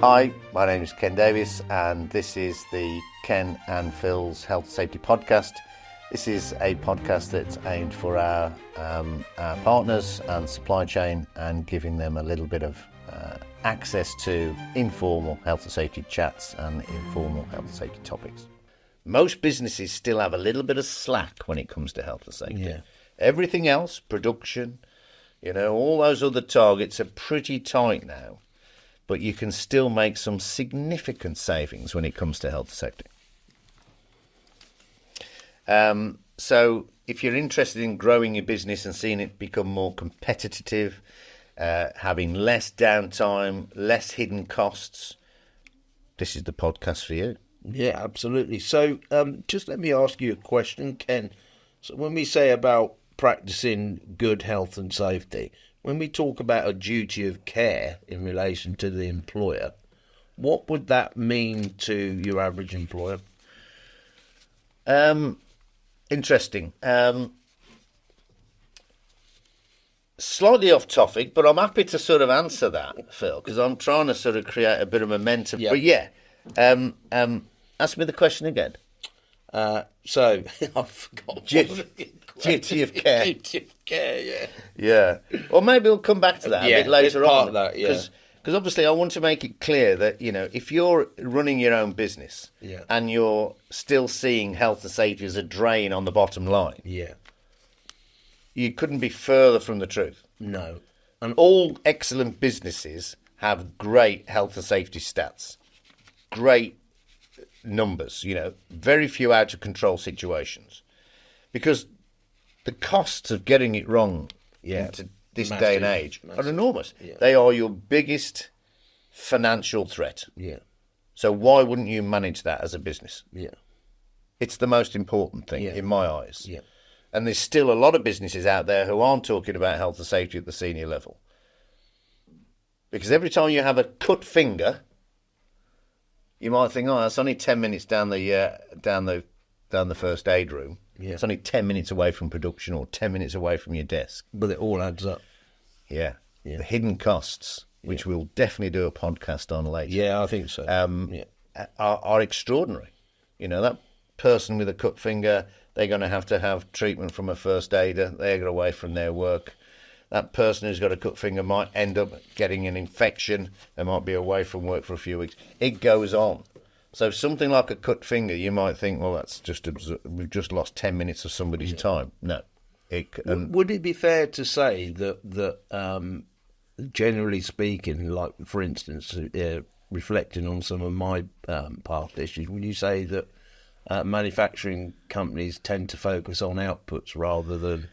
Hi, my name is Ken Davis, and this is the Ken and Phil's Health Safety Podcast. This is a podcast that's aimed for our partners and supply chain and giving them a little bit of access to informal health and safety chats and informal health and safety topics. Most businesses still have a little bit of slack when it comes to health and safety. Yeah. Everything else, production, all those other targets are pretty tight now. But you can still make some significant savings when it comes to health and safety. So if you're interested in growing your business and seeing it become more competitive, having less downtime, less hidden costs, this is the podcast for you. Yeah, absolutely. So just let me ask you a question, Ken. So when we say about practicing good health and safety, when we talk about a duty of care in relation to the employer, what would that mean to your average employer? Interesting. Slightly off topic, but I'm happy to sort of answer that, Phil, because I'm trying to sort of create a bit of momentum. Yeah. But ask me the question again. So I forgot. Duty of care. Duty of care, yeah. Yeah. Or maybe we'll come back to that a bit later it's on. part of that, yeah. Because obviously I want to make it clear that, if you're running your own business and you're still seeing health and safety as a drain on the bottom line, you couldn't be further from the truth. No. And all excellent businesses have great health and safety stats, great numbers, very few out of control situations. Because the costs of getting it wrong into this day and age are enormous. Yeah. They are your biggest financial threat. Yeah. So why wouldn't you manage that as a business? Yeah. It's the most important thing in my eyes. Yeah. And there's still a lot of businesses out there who aren't talking about health and safety at the senior level. Because every time you have a cut finger, you might think, that's only 10 minutes down the first aid room. Yeah. It's only 10 minutes away from production or 10 minutes away from your desk. But it all adds up. Yeah. The hidden costs, which we'll definitely do a podcast on later. Yeah, I think so. Are extraordinary. That person with a cut finger, they're going to have treatment from a first aider. They get away from their work. That person who's got a cut finger might end up getting an infection. They might be away from work for a few weeks. It goes on. So something like a cut finger, you might think, well, we've just lost 10 minutes of somebody's time. No. Would it be fair to say that generally speaking, like, for instance, reflecting on some of my past issues, would you say that manufacturing companies tend to focus on outputs rather than,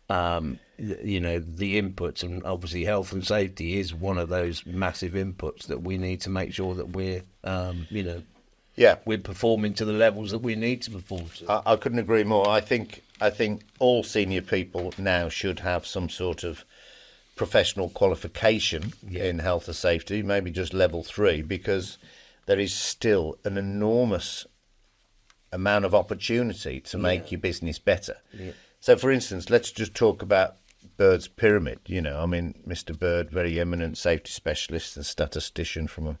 the inputs? And obviously health and safety is one of those massive inputs that we need to make sure that we're, we're performing to the levels that we need to perform to. I couldn't agree more. I think all senior people now should have some sort of professional qualification in health and safety, maybe just level 3, because there is still an enormous amount of opportunity to make your business better. Yeah. So, for instance, let's just talk about Bird's pyramid. Mr. Bird, very eminent safety specialist and statistician from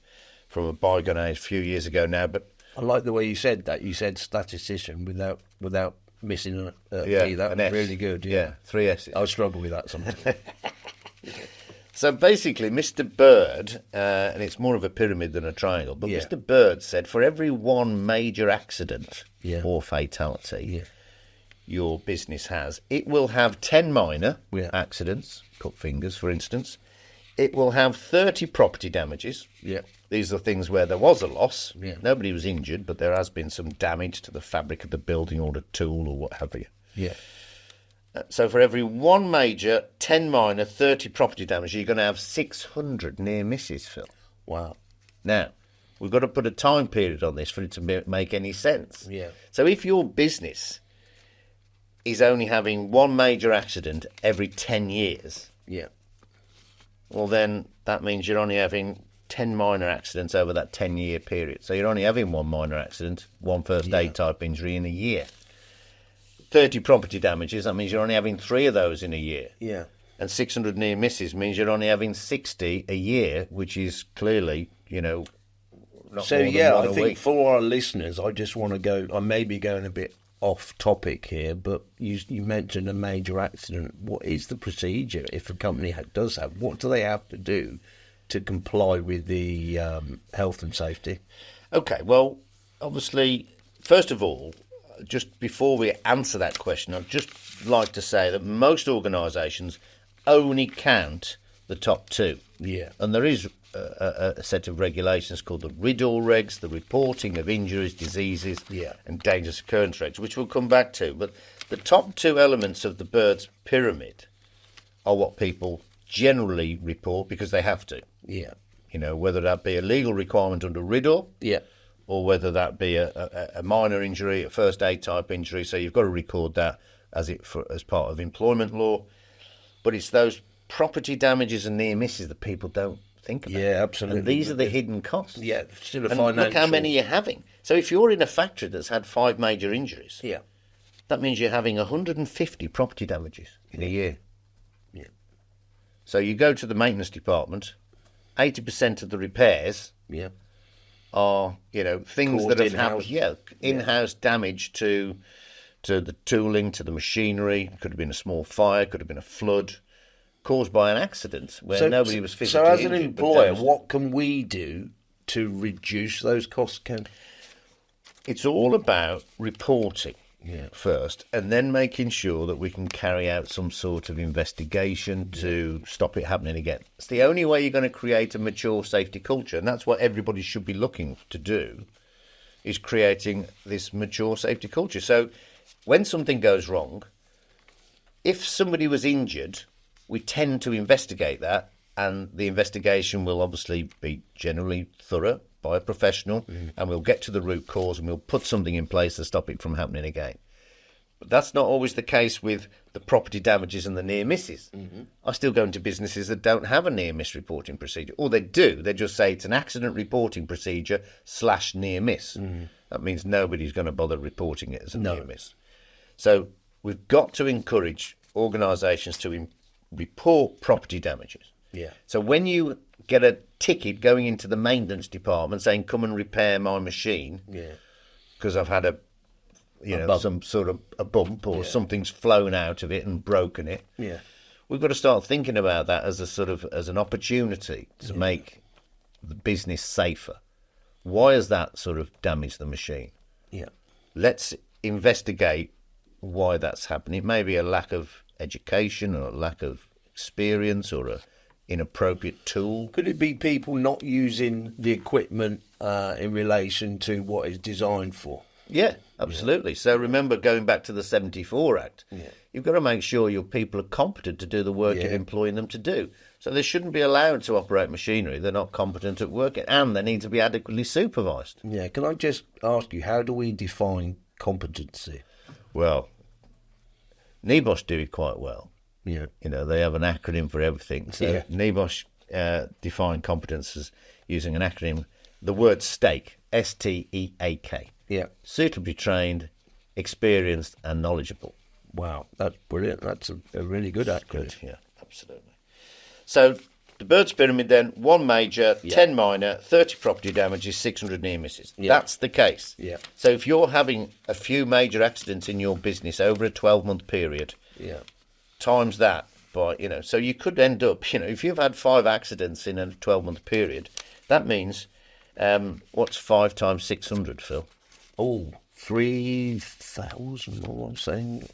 a bygone age, a few years ago now. But I like the way you said that. You said statistician without missing a T. That was really good. Yeah, 3 S's. I struggle with that sometimes. So basically, Mr. Bird, and it's more of a pyramid than a triangle, but Mr. Bird said for every one major accident or fatality your business has, it will have 10 minor accidents, cut fingers, for instance. It will have 30 property damages. Yeah. These are things where there was a loss. Yeah. Nobody was injured, but there has been some damage to the fabric of the building or the tool or what have you. Yeah. So for every one major, 10 minor, 30 property damage, you're going to have 600 near misses, Phil. Wow. Now, we've got to put a time period on this for it to make any sense. Yeah. So if your business is only having one major accident every 10 years, well, then that means you're only having 10 minor accidents over that 10-year period. So you're only having one minor accident, one first aid type injury in a year. 30 property damages, that means you're only having 3 of those in a year. Yeah. and 600 near misses means you're only having 60 a year, which is clearly, not So more than yeah, one I a think week. for our listeners, I just want to go. I may be going a bit off topic here, but you mentioned a major accident. What is the procedure if a company does have? What do they have to do to comply with the health and safety? Okay, well, obviously, first of all, just before we answer that question, I'd just like to say that most organisations only count the top two. Yeah. And there is a set of regulations called the RIDDOR regs, the reporting of injuries, diseases, and dangerous occurrence regs, which we'll come back to. But the top two elements of the bird's pyramid are what people generally report because they have to. Yeah. Whether that be a legal requirement under RIDDOR, or whether that be a minor injury, a first aid type injury. So you've got to record that as part of employment law. But it's those property damages and near misses that people don't think about. Yeah, absolutely. And these are the hidden costs. Yeah, still a and financial. look how many you're having. So if you're in a factory that's had 5 major injuries, that means you're having 150 property damages in a year. Yeah. So you go to the maintenance department, 80% of the repairs are, things Caused that have in-house. happened. In-house damage to the tooling, to the machinery. Could have been a small fire, could have been a flood, caused by an accident where nobody was physically So as an injured, but employer, damaged. what can we do to reduce those costs, Ken? It's all about reporting first, and then making sure that we can carry out some sort of investigation to stop it happening again. It's the only way you're going to create a mature safety culture, and that's what everybody should be looking to do, is creating this mature safety culture. So when something goes wrong, if somebody was injured, we tend to investigate that, and the investigation will obviously be generally thorough by a professional, and we'll get to the root cause and we'll put something in place to stop it from happening again. But that's not always the case with the property damages and the near misses. I still go into businesses that don't have a near miss reporting procedure, or they do. They just say it's an accident reporting procedure / near miss. That means nobody's going to bother reporting it as a near miss. So we've got to encourage organisations to report property damages. Yeah. So when you get a ticket going into the maintenance department saying, come and repair my machine, because I've had some sort of a bump or something's flown out of it and broken it. Yeah. We've got to start thinking about that as an opportunity to make the business safer. Why has that sort of damaged the machine? Yeah. Let's investigate why that's happening. It may be a lack of education or a lack of experience or a inappropriate tool. Could it be people not using the equipment in relation to what it's designed for? Yeah, absolutely. So remember, going back to the 74 Act, you've got to make sure your people are competent to do the work you're employing them to do. So they shouldn't be allowed to operate machinery they're not competent at working, and they need to be adequately supervised. Yeah. Can I just ask you, how do we define competency? Well, NEBOSH do it quite well. Yeah. They have an acronym for everything. So Yeah. NEBOSH define competence as using an acronym, the word STEAK, STEAK. Yeah. Suitably trained, experienced and knowledgeable. Wow, that's brilliant. That's a really good acronym. Good, yeah, absolutely. So the bird's pyramid then, 1 major, 10 minor, 30 property damages, 600 near misses. That's the case. Yeah. So if you're having a few major accidents in your business over a 12-month period, times that by, so you could end up, if you've had 5 accidents in a 12-month period, that means, what's 5 times 600, Phil? Oh, 3,000, what I'm saying.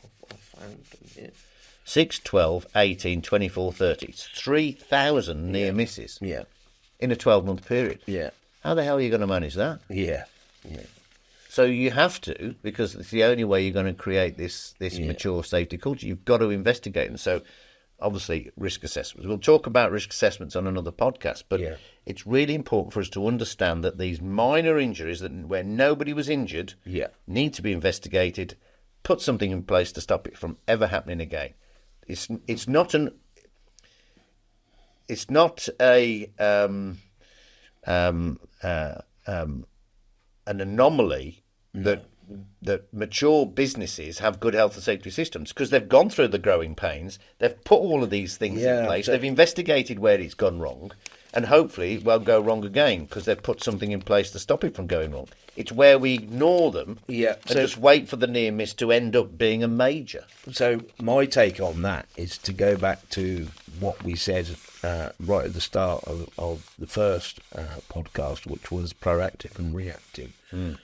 6, 12, 18, 24, 30. It's 3,000 near misses in a 12-month period. Yeah. How the hell are you going to manage that? Yeah. So you have to, because it's the only way you're going to create this mature safety culture. You've got to investigate them. So obviously risk assessments. We'll talk about risk assessments on another podcast, but it's really important for us to understand that these minor injuries where nobody was injured need to be investigated, put something in place to stop it from ever happening again. It's not an anomaly that that mature businesses have good health and safety systems because they've gone through the growing pains. They've put all of these things in place. They've investigated where it's gone wrong, and hopefully it won't go wrong again because they've put something in place to stop it from going wrong. It's where we ignore them and just wait for the near miss to end up being a major. So my take on that is to go back to what we said right at the start of the first podcast, which was proactive and reactive.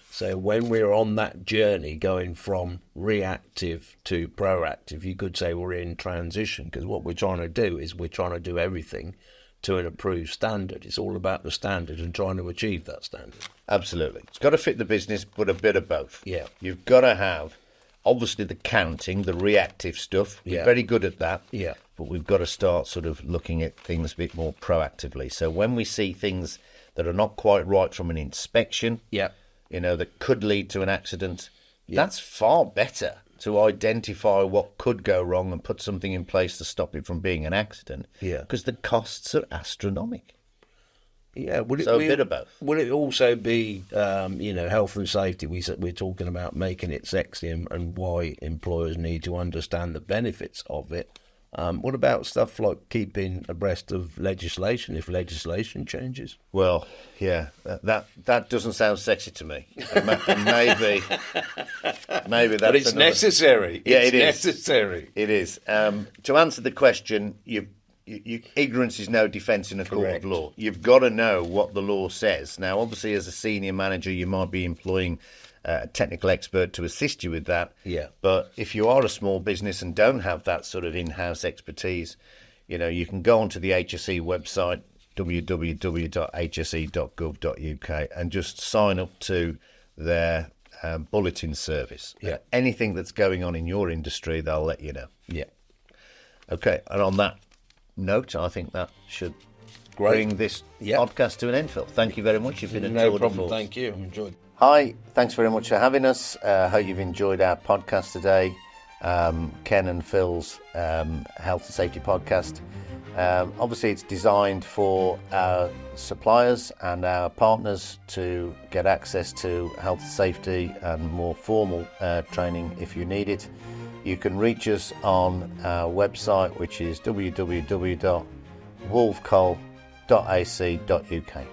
So when we're on that journey going from reactive to proactive, you could say we're in transition, because what we're trying to do is we're trying to do everything to an approved standard. It's all about the standard and trying to achieve that standard. Absolutely. It's got to fit the business, but a bit of both. Yeah. You've got to have, obviously, the counting, the reactive stuff. We're very good at that. Yeah. But we've got to start sort of looking at things a bit more proactively. So when we see things that are not quite right from an inspection, that could lead to an accident, that's far better to identify what could go wrong and put something in place to stop it from being an accident. Because the costs are astronomical. Yeah, would it so a bit of both. Would it also be, health and safety? We're talking about making it sexy and why employers need to understand the benefits of it. What about stuff like keeping abreast of legislation if legislation changes? Well, yeah, that doesn't sound sexy to me. Maybe that's. But it's necessary. Yeah, it's it is necessary. It is. To answer the question, ignorance is no defence in a court of law. You've got to know what the law says. Now, obviously, as a senior manager, you might be employing a technical expert to assist you with that. Yeah. But if you are a small business and don't have that sort of in-house expertise, you can go onto the HSE website, www.hse.gov.uk, and just sign up to their bulletin service. Yeah. Anything that's going on in your industry, they'll let you know. Yeah. Okay, and on that note, I think that should bring this podcast to an end, Phil. Thank you very much. You've been a no problem. Thank you. I've enjoyed. Hi, thanks very much for having us. Hope you've enjoyed our podcast today, Ken and Phil's Health and Safety podcast. Obviously, it's designed for our suppliers and our partners to get access to health and safety and more formal training if you need it. You can reach us on our website, which is www.wolfcoal.ac.uk.